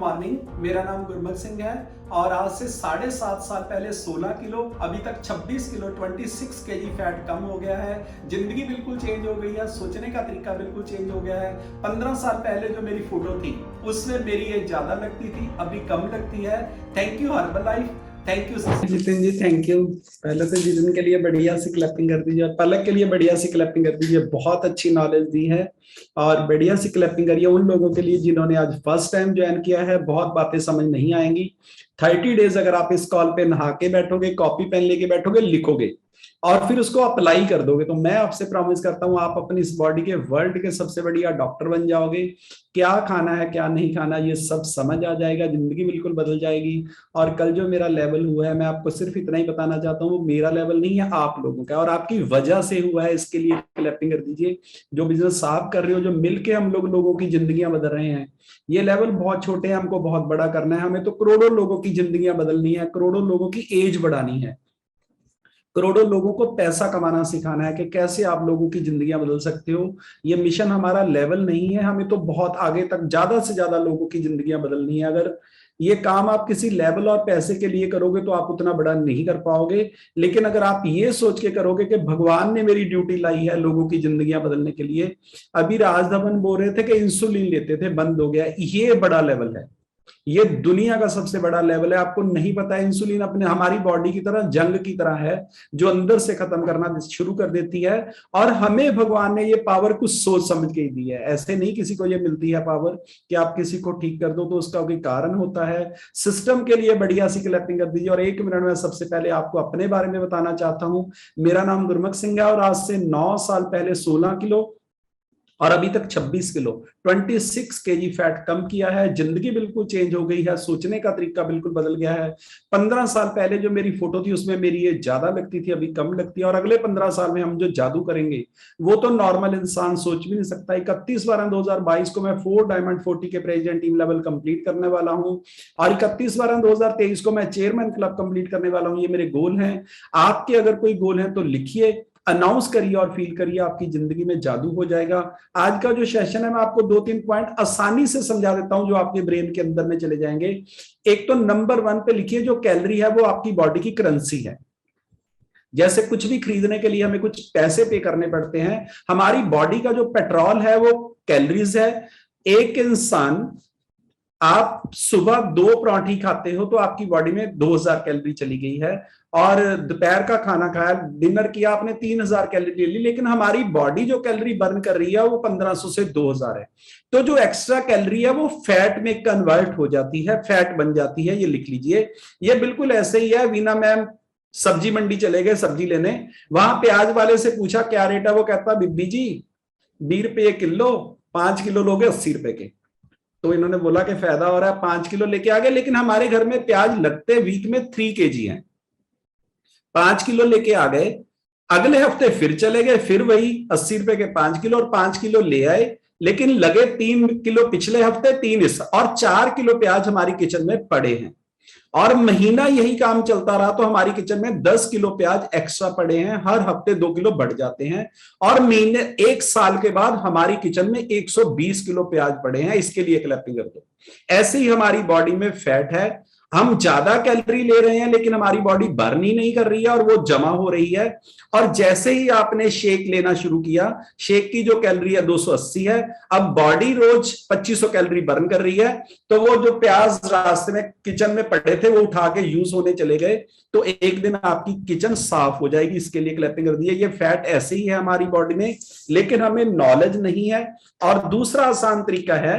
Morning. मेरा नाम गुरमुख सिंह है और आज से 7.5 साल पहले 16 किलो, अभी तक 26 किलो 26 केजी फैट कम हो गया है। जिंदगी बिल्कुल चेंज हो गई है, सोचने का तरीका बिल्कुल चेंज हो गया है। 15 साल पहले जो मेरी फोटो थी उसमें मेरी एज ज्यादा लगती थी, अभी कम लगती है। Thank you Herbalife, thank you Jitin ji, thank you. पहले तो जितिन के लिए बढ़िया सी क्लैपिंग कर दीजिए और पलक के लिए बढ़िया सी क्लैपिंग कर दीजिए। बहुत अच्छी नॉलेज दी है और बढ़िया सी क्लैपिंग करिए उन लोगों के लिए जिन्होंने आज फर्स्ट टाइम ज्वाइन किया है। बहुत बातें समझ नहीं आएंगी। 30 डेज अगर आप इस कॉल पे नहा के बैठोगे, कॉपी पेन लेके बैठोगे, लिखोगे और फिर उसको अप्लाई कर दोगे तो मैं आपसे प्रॉमिस करता हूं आप अपनी इस बॉडी के वर्ल्ड के सबसे बढ़िया डॉक्टर बन जाओगे। क्या खाना है क्या नहीं खाना ये सब समझ आ जाएगा, जिंदगी बिल्कुल बदल जाएगी। और कल जो मेरा लेवल हुआ है, मैं आपको सिर्फ इतना ही बताना चाहता हूँ, वो मेरा लेवल नहीं है, आप लोगों का और आपकी वजह से हुआ है। इसके लिए क्लैपिंग कर दीजिए। जो बिजनेस आप कर रहे हो, जो मिलके हम लोगों की जिंदगियां बदल रहे हैं। ये लेवल बहुत छोटे हैं, हमको बहुत बड़ा करना है। हमें तो करोड़ों लोगों की जिंदगियां बदलनी है, करोड़ों लोगों की एज बढ़ानी है, करोड़ों लोगों को पैसा कमाना सिखाना है कि कैसे आप लोगों की जिंदगियां बदल सकते हो। ये मिशन हमारा लेवल नहीं है, हमें तो बहुत आगे तक ज्यादा से ज्यादा लोगों की जिंदगियां बदलनी है। अगर ये काम आप किसी लेवल और पैसे के लिए करोगे तो आप उतना बड़ा नहीं कर पाओगे। लेकिन अगर आप ये सोच के करोगे कि भगवान ने मेरी ड्यूटी लाई है लोगों की जिंदगियां बदलने के लिए। अभी राज धवन बोल रहे थे कि इंसुलिन लेते थे, बंद हो गया, ये बड़ा लेवल है। ये दुनिया का सबसे बड़ा लेवल है। आपको नहीं पता, इंसुलिन अपने हमारी बॉडी की तरह, जंग की तरह है जो अंदर से खत्म करना शुरू कर देती है। और हमें भगवान ने ये पावर कुछ सोच समझ के ही दी है। ऐसे नहीं किसी को ये मिलती है पावर कि आप किसी को ठीक कर दो, तो उसका कोई कारण होता है। सिस्टम के लिए बढ़िया सी क्लैपिंग कर दीजिए। और 1 मिनट में सबसे पहले आपको अपने बारे में बताना चाहता हूं। मेरा नाम गुरमुख सिंह है और आज से 9 साल पहले 16 किलो और अभी तक 26 किलो 26 केजी फैट कम किया है। जिंदगी बिल्कुल चेंज हो गई है, सोचने का तरीका बिल्कुल बदल गया है। 15 साल पहले जो मेरी फोटो थी उसमें मेरी ये ज्यादा लगती थी, अभी कम लगती है। और अगले 15 साल में हम जो जादू करेंगे वो तो नॉर्मल इंसान सोच भी नहीं सकता। 31/12/2022 को मैं 4 डायमंड 40 के प्रेसिडेंट टीम लेवल कंप्लीट करने वाला हूँ और 31/12/2023 को मैं चेयरमैन क्लब कंप्लीट करने वाला हूँ। ये मेरे गोल हैं। आपके अगर कोई गोल है तो लिखिए, अनाउंस करिए और फील करिए, आपकी जिंदगी में जादू हो जाएगा। आज का जो सेशन है मैं आपको 2-3 पॉइंट आसानी से समझा देता हूं जो आपके ब्रेन के अंदर में चले जाएंगे। एक तो नंबर 1 पे लिखिए, जो कैलोरी है वो आपकी बॉडी की करेंसी है। जैसे कुछ भी खरीदने के लिए हमें कुछ पैसे पे करने पड़ते हैं, हमारी बॉडी का जो पेट्रोल है वो कैलोरीज है। एक इंसान, आप सुबह 2 पराठी खाते हो तो आपकी बॉडी में 2000 कैलोरी चली गई है। और दोपहर का खाना खाया, डिनर किया आपने, 3000 कैलोरी ले ली। लेकिन हमारी बॉडी जो कैलोरी बर्न कर रही है वो 1500 से 2000 है। तो जो एक्स्ट्रा कैलोरी है वो फैट में कन्वर्ट हो जाती है, फैट बन जाती है। ये लिख लीजिए। ये बिल्कुल ऐसे ही है। वीना मैम सब्जी मंडी चले गए सब्जी लेने, वहां प्याज वाले से पूछा क्या रेट है, वो कहता बीबी जी 20 रुपये किलो, 5 किलो लोगे 80 रुपए के। तो इन्होंने बोला कि फायदा हो रहा है, 5 किलो लेके आ गए। लेकिन हमारे घर में प्याज लगते वीक में 3 kg है। 5 किलो लेके आ गए, अगले हफ्ते फिर चले गए, फिर वही 80 रुपए के 5 किलो और 5 किलो ले आए। लेकिन लगे 3 किलो पिछले हफ्ते, 3 इस, और 4 किलो प्याज हमारी किचन में पड़े हैं। और महीना यही काम चलता रहा तो हमारी किचन में 10 किलो प्याज एक्स्ट्रा पड़े हैं। हर हफ्ते 2 किलो बढ़ जाते हैं और महीने 1 साल के बाद हमारी किचन में 120 किलो प्याज पड़े हैं। इसके लिए क्लैपिंग कर दो। ऐसे ही हमारी बॉडी में फैट है, हम ज्यादा कैलोरी ले रहे हैं लेकिन हमारी बॉडी बर्न ही नहीं कर रही है और वो जमा हो रही है। और जैसे ही आपने शेक लेना शुरू किया, शेक की जो कैलोरी है 280 है, अब बॉडी रोज 2500 कैलोरी बर्न कर रही है। तो वो जो प्याज रास्ते में किचन में पड़े थे वो उठा के यूज होने चले गए। तो एक दिन आपकी किचन साफ हो जाएगी। इसके लिए क्लैपिंग कर दी है। ये फैट ऐसे ही है हमारी बॉडी में, लेकिन हमें नॉलेज नहीं है। और दूसरा आसान तरीका है,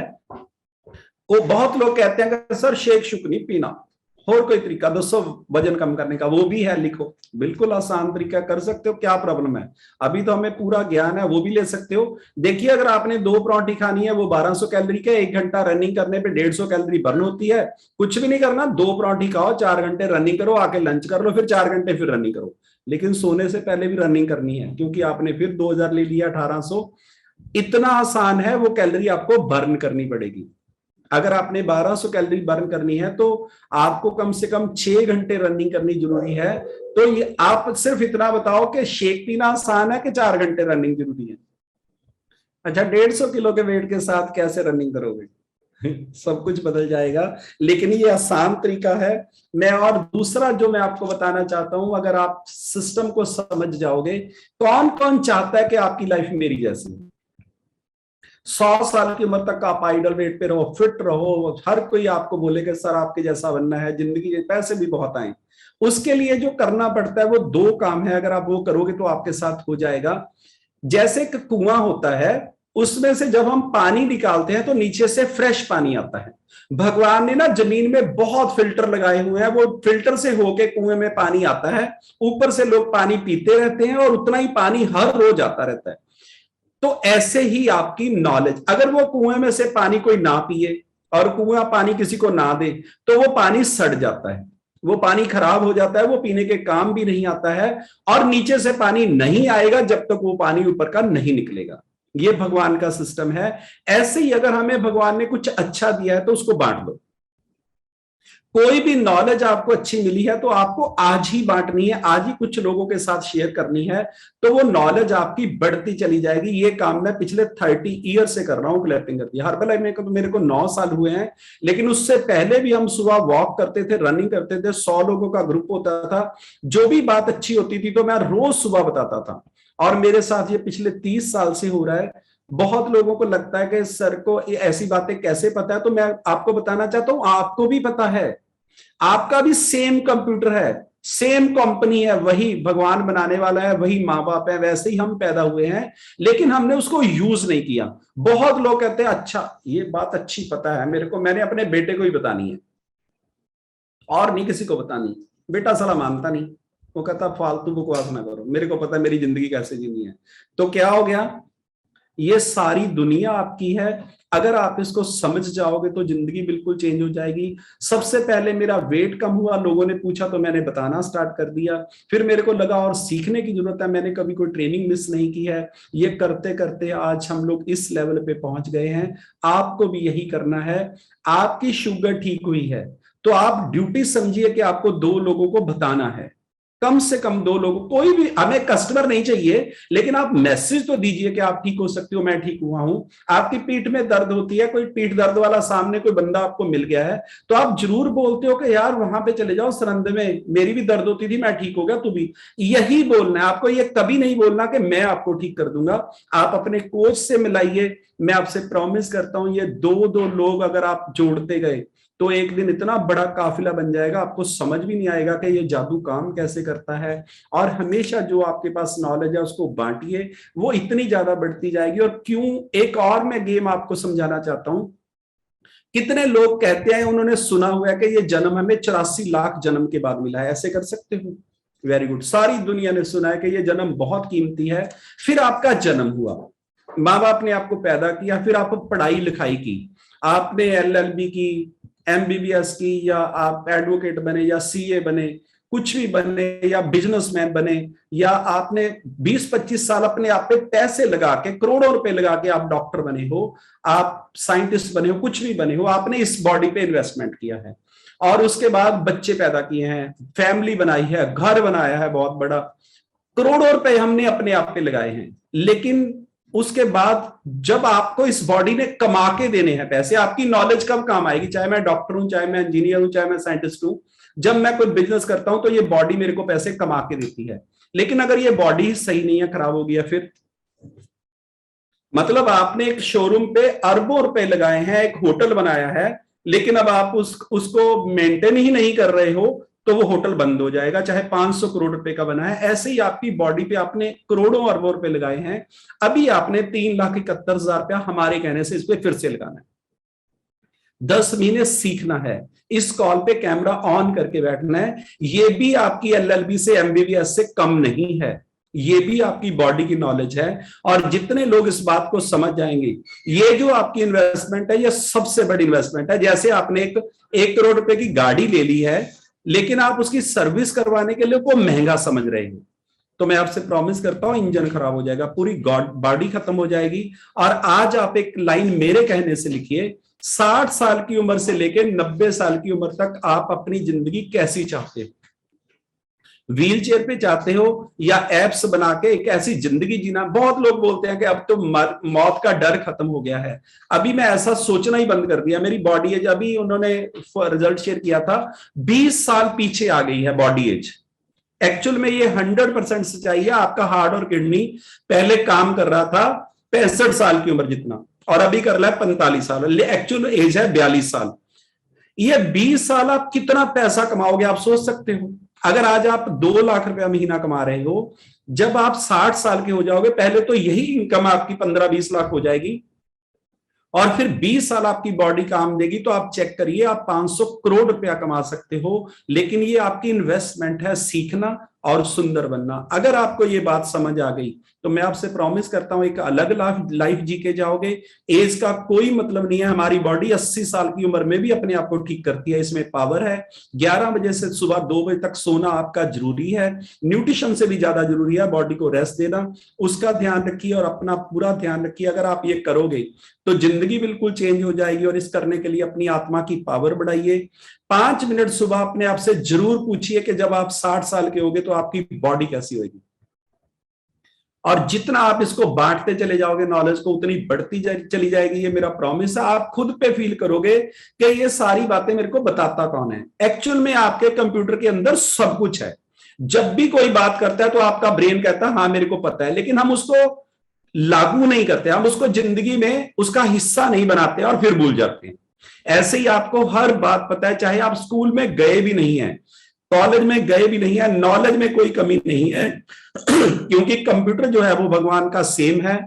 वो बहुत लोग कहते हैं कि सर शेक शुक नहीं पीना, और कोई तरीका दोस्तों वजन कम करने का, वो भी है, लिखो। बिल्कुल आसान तरीका, कर सकते हो। क्या प्रॉब्लम है, अभी तो हमें पूरा ज्ञान है, वो भी ले सकते हो। देखिए, अगर आपने 2 पराठी खानी है, वो 1200 कैलोरी का, 1 घंटा रनिंग करने पे 150 कैलोरी बर्न होती है। कुछ भी नहीं करना, 2 पराठी खाओ, 4 घंटे रनिंग करो, आके लंच कर लो, फिर 4 घंटे फिर रनिंग करो। लेकिन सोने से पहले भी रनिंग करनी है, क्योंकि आपने फिर 2000 ले लिया, 1800। इतना आसान है, वो कैलोरी आपको बर्न करनी पड़ेगी। अगर आपने 1200 कैलोरी बर्न करनी है तो आपको कम से कम 6 घंटे रनिंग करनी जरूरी है। तो ये आप सिर्फ इतना बताओ कि शेक पीना आसान है कि 4 घंटे रनिंग जरूरी है। अच्छा, 150 किलो के वेट के साथ कैसे रनिंग करोगे? सब कुछ बदल जाएगा, लेकिन ये आसान तरीका है। मैं और दूसरा जो मैं आपको बताना चाहता हूं, अगर आप सिस्टम को समझ जाओगे, कौन कौन चाहता है कि आपकी लाइफ मेरी जैसी 100 साल की उम्र तक आप आइडल वेट पे रहो, फिट रहो, हर कोई आपको बोले कि सर आपके जैसा बनना है, जिंदगी के पैसे भी बहुत आए। उसके लिए जो करना पड़ता है वो दो काम है, अगर आप वो करोगे तो आपके साथ हो जाएगा। जैसे कि कुआं होता है, उसमें से जब हम पानी निकालते हैं तो नीचे से फ्रेश पानी आता है। भगवान ने ना जमीन में बहुत फिल्टर लगाए हुए हैं, वो फिल्टर से होके कुएं में पानी आता है। ऊपर से लोग पानी पीते रहते हैं और उतना ही पानी हर रोज आता रहता है। तो ऐसे ही आपकी नॉलेज, अगर वो कुएं में से पानी कोई ना पिए और कुआं पानी किसी को ना दे तो वो पानी सड़ जाता है, वो पानी खराब हो जाता है, वो पीने के काम भी नहीं आता है। और नीचे से पानी नहीं आएगा जब तक वो पानी ऊपर का नहीं निकलेगा। ये भगवान का सिस्टम है। ऐसे ही अगर हमें भगवान ने कुछ अच्छा दिया है तो उसको बांट दो। कोई भी नॉलेज आपको अच्छी मिली है तो आपको आज ही बांटनी है, आज ही कुछ लोगों के साथ शेयर करनी है, तो वो नॉलेज आपकी बढ़ती चली जाएगी। ये काम मैं पिछले 30 ईयर से कर रहा हूं, क्लैपिंग करती है हर्बल में। तो मेरे को 9 साल हुए हैं, लेकिन उससे पहले भी हम सुबह वॉक करते थे, रनिंग करते थे, 100 लोगों का ग्रुप होता था। जो भी बात अच्छी होती थी तो मैं रोज सुबह बताता था, और मेरे साथ ये पिछले 30 साल से हो रहा है। बहुत लोगों को लगता है कि सर को ये ऐसी बातें कैसे पता है, तो मैं आपको बताना चाहता हूं आपको भी पता है। आपका भी सेम कंप्यूटर है, सेम कंपनी है, वही भगवान बनाने वाला है, वही माँ बाप है, वैसे ही हम पैदा हुए हैं, लेकिन हमने उसको यूज नहीं किया। बहुत लोग कहते हैं अच्छा ये बात अच्छी पता है मेरे को, मैंने अपने बेटे को ही बतानी है और नहीं किसी को बतानी। बेटा साला मानता नहीं, वो कहता फालतू बकवास ना करो, मेरे को पता है मेरी जिंदगी कैसे जीनी है। तो क्या हो गया, ये सारी दुनिया आपकी है। अगर आप इसको समझ जाओगे तो जिंदगी बिल्कुल चेंज हो जाएगी। सबसे पहले मेरा वेट कम हुआ, लोगों ने पूछा तो मैंने बताना स्टार्ट कर दिया। फिर मेरे को लगा और सीखने की जरूरत है, मैंने कभी कोई ट्रेनिंग मिस नहीं की है। ये करते करते आज हम लोग इस लेवल पे पहुंच गए हैं। आपको भी यही करना है। आपकी शुगर ठीक हुई है तो आप ड्यूटी समझिए कि आपको 2 लोगों को बताना है, कम से कम 2 लोग। कोई भी, हमें कस्टमर नहीं चाहिए, लेकिन आप मैसेज तो दीजिए कि आप ठीक हो सकते हो, मैं ठीक हुआ हूं। आपकी पीठ में दर्द होती है, कोई पीठ दर्द वाला सामने कोई बंदा आपको मिल गया है, तो आप जरूर बोलते हो कि यार वहां पे चले जाओ सरंद में, मेरी भी दर्द होती थी, मैं ठीक हो गया, तू भी। यही बोलना है आपको, ये कभी नहीं बोलना कि मैं आपको ठीक कर दूंगा। आप अपने कोच से मिलाइए, मैं आपसे प्रॉमिस करता हूं ये 2 लोग अगर आप जोड़ते गए तो एक दिन इतना बड़ा काफिला बन जाएगा, आपको समझ भी नहीं आएगा कि ये जादू काम कैसे करता है। और हमेशा जो आपके पास नॉलेज है उसको बांटिए, वो इतनी ज्यादा बढ़ती जाएगी। और क्यों, एक और मैं गेम आपको समझाना चाहता हूं। कितने लोग कहते हैं, उन्होंने सुना हुआ है कि ये जन्म हमें 84 लाख जन्म के बाद मिला है, ऐसे कर सकते हो? वेरी गुड, सारी दुनिया ने सुना है कि ये जन्म बहुत कीमती है। फिर आपका जन्म हुआ, माँ बाप ने आपको पैदा किया, फिर आपको पढ़ाई लिखाई की, आपने LLB की, MBBS की, या आप एडवोकेट बने या CA बने, कुछ भी बने, या बिजनेसमैन बने, या आपने 20-25 साल अपने आप पे पैसे लगा के, करोड़ों रुपए लगा के आप डॉक्टर बने हो, आप साइंटिस्ट बने हो, कुछ भी बने हो, आपने इस बॉडी पे इन्वेस्टमेंट किया है। और उसके बाद बच्चे पैदा किए हैं, फैमिली बनाई है, घर बनाया है बहुत बड़ा, करोड़ों रुपए हमने अपने आप पे लगाए हैं। लेकिन उसके बाद जब आपको इस बॉडी ने कमा के देने हैं पैसे, आपकी नॉलेज कब काम आएगी? चाहे मैं डॉक्टर हूं, चाहे मैं इंजीनियर हूं, चाहे मैं साइंटिस्ट हूं, जब मैं कोई बिजनेस करता हूं तो ये बॉडी मेरे को पैसे कमा के देती है। लेकिन अगर ये बॉडी सही नहीं है, खराब हो गया, फिर मतलब आपने एक शोरूम पे अरबों रुपए लगाए हैं, एक होटल बनाया है, लेकिन अब आप उसको मेंटेन ही नहीं कर रहे हो तो वो होटल बंद हो जाएगा, चाहे 500 करोड़ रुपए का बना है। ऐसे ही आपकी बॉडी पे आपने करोड़ों अरबों रुपए लगाए हैं, अभी आपने 3,71,000 रुपया हमारे कहने से इस पे फिर से लगाना है। 10 महीने सीखना है, इस कॉल पे कैमरा ऑन करके बैठना है। ये भी आपकी LLB से MBBS से कम नहीं है, ये भी आपकी बॉडी की नॉलेज है। और जितने लोग इस बात को समझ जाएंगे, ये जो आपकी इन्वेस्टमेंट है ये सबसे बड़ी इन्वेस्टमेंट है। जैसे आपने एक करोड़ रुपए की गाड़ी ले ली है, लेकिन आप उसकी सर्विस करवाने के लिए वो महंगा समझ रहे हो, तो मैं आपसे प्रॉमिस करता हूं इंजन खराब हो जाएगा, पूरी बॉडी खत्म हो जाएगी। और आज आप एक लाइन मेरे कहने से लिखिए, 60 साल की उम्र से लेकर 90 साल की उम्र तक आप अपनी जिंदगी कैसी चाहते हो? व्हील चेयर पे जाते हो या एप्स बना के एक ऐसी जिंदगी जीना। बहुत लोग बोलते हैं कि अब तो मौत का डर खत्म हो गया है। अभी मैं ऐसा सोचना ही बंद कर दिया। मेरी बॉडी एज, अभी उन्होंने रिजल्ट शेयर किया था, 20 साल पीछे आ गई है बॉडी एज। एक्चुअल में ये 100% सच्चाई है। आपका हार्ट और किडनी पहले काम कर रहा था 65 साल की उम्र जितना, और अभी कर रहा है 45 साल। एक्चुअल एज है 42 साल। ये 20 साल आप कितना पैसा कमाओगे आप सोच सकते हो। अगर आज आप 2 लाख रुपया महीना कमा रहे हो, जब आप 60 साल के हो जाओगे, पहले तो यही इनकम आपकी 15-20 लाख हो जाएगी, और फिर 20 साल आपकी बॉडी काम देगी, तो आप चेक करिए आप 500 करोड़ रुपया कमा सकते हो। लेकिन ये आपकी इन्वेस्टमेंट है, सीखना और सुंदर बनना। अगर आपको ये बात समझ आ गई तो मैं आपसे प्रॉमिस करता हूं एक अलग लाइफ जी के जाओगे। एज का कोई मतलब नहीं है। हमारी बॉडी 80 साल की उम्र में भी अपने आप को ठीक करती है, इसमें पावर है। 11 बजे से सुबह 2 बजे तक सोना आपका जरूरी है, न्यूट्रिशन से भी ज्यादा जरूरी है। बॉडी को रेस्ट देना, उसका ध्यान रखिए और अपना पूरा ध्यान रखिए। अगर आप ये करोगे तो जिंदगी बिल्कुल चेंज हो जाएगी। और इस करने के लिए अपनी आत्मा की पावर बढ़ाइए। 5 मिनट सुबह अपने आप से जरूर पूछिए कि जब आप 60 साल के होगे तो आपकी बॉडी कैसी होगी। और जितना आप इसको बांटते चले जाओगे नॉलेज को, उतनी बढ़ती चली जाएगी। ये मेरा प्रॉमिस है। आप खुद पे फील करोगे कि ये सारी बातें मेरे को बताता कौन है। एक्चुअल में आपके कंप्यूटर के अंदर सब कुछ है। जब भी कोई बात करता है तो आपका ब्रेन कहता है हाँ मेरे को पता है, लेकिन हम उसको लागू नहीं करते, हम उसको जिंदगी में उसका हिस्सा नहीं बनाते और फिर भूल जाते हैं। ऐसे ही आपको हर बात पता है, चाहे आप स्कूल में गए भी नहीं है, कॉलेज में गए भी नहीं है, नॉलेज में कोई कमी नहीं है क्योंकि कंप्यूटर जो है वो भगवान का सेम है।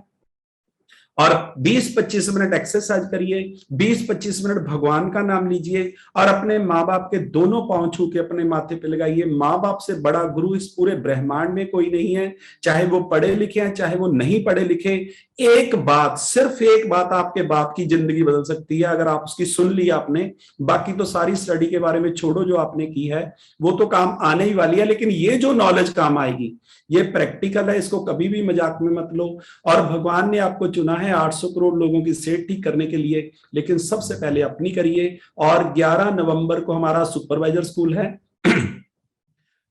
और 20-25 मिनट एक्सरसाइज करिए, 20-25 मिनट भगवान का नाम लीजिए और अपने माँ बाप के दोनों पांव छू के अपने माथे पे लगाइए। माँ बाप से बड़ा गुरु इस पूरे ब्रह्मांड में कोई नहीं है, चाहे वो पढ़े लिखे हैं चाहे वो नहीं पढ़े लिखे। एक बात, सिर्फ एक बात आपके बाप की जिंदगी बदल सकती है अगर आप उसकी सुन ली आपने। बाकी तो सारी स्टडी के बारे में छोड़ो, जो आपने की है वो तो काम आने ही वाली है, लेकिन ये जो नॉलेज काम आएगी ये प्रैक्टिकल है, इसको कभी भी मजाक में मत लो। और भगवान ने आपको चुना है 800 करोड़ लोगों की सेहत ठीक करने के लिए, लेकिन सबसे पहले अपनी करिए। और 11 नवंबर को हमारा सुपरवाइजर स्कूल है।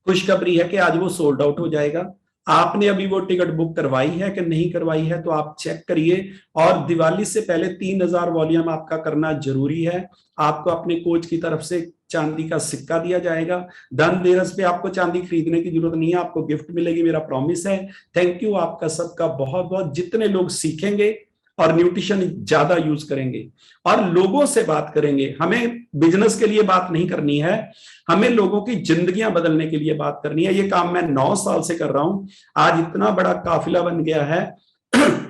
खुशखबरी है कि आज वो सोल्ड आउट हो जाएगा। आपने अभी वो टिकट बुक करवाई है कि नहीं करवाई है तो आप चेक करिए। और दिवाली से पहले 3000 वॉल्यूम आपका करना जरूरी है। आपको अपने कोच की तरफ से चांदी का सिक्का दिया जाएगा। धनतेरस पे आपको चांदी खरीदने की जरूरत नहीं है, आपको गिफ्ट मिलेगी, मेरा प्रॉमिस है। थैंक यू आपका सबका बहुत बहुत। जितने लोग सीखेंगे और न्यूट्रिशन ज्यादा यूज करेंगे और लोगों से बात करेंगे, हमें बिजनेस के लिए बात नहीं करनी है, हमें लोगों की जिंदगियां बदलने के लिए बात करनी है। ये काम मैं 9 साल से कर रहा हूं। आज इतना बड़ा काफिला बन गया है,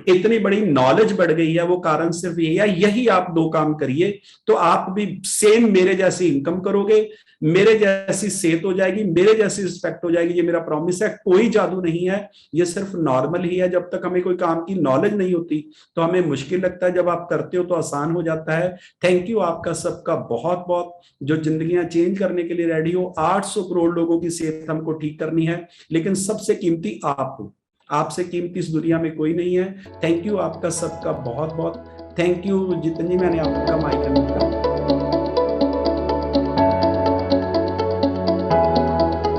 इतनी बड़ी नॉलेज बढ़ गई है, वो कारण सिर्फ यही है। यही आप 2 काम करिए तो आप भी सेम मेरे जैसी इनकम करोगे, मेरे जैसी सेहत हो जाएगी, मेरे जैसी रिस्पेक्ट हो जाएगी। ये मेरा प्रॉमिस है। कोई जादू नहीं है, ये सिर्फ नॉर्मल ही है। जब तक हमें कोई काम की नॉलेज नहीं होती तो हमें मुश्किल लगता है, जब आप करते हो तो आसान हो जाता है। थैंक यू आपका सबका बहुत बहुत, जो जिंदगियां चेंज करने के लिए रेडी हो। 800 करोड़ लोगों की सेहत हमको ठीक करनी है, लेकिन सबसे कीमती आप हो। आपसे कीमती इस दुनिया में कोई नहीं है। थैंक यू आपका सबका बहुत बहुत। थैंक यू जितनी मैंने आपका माइक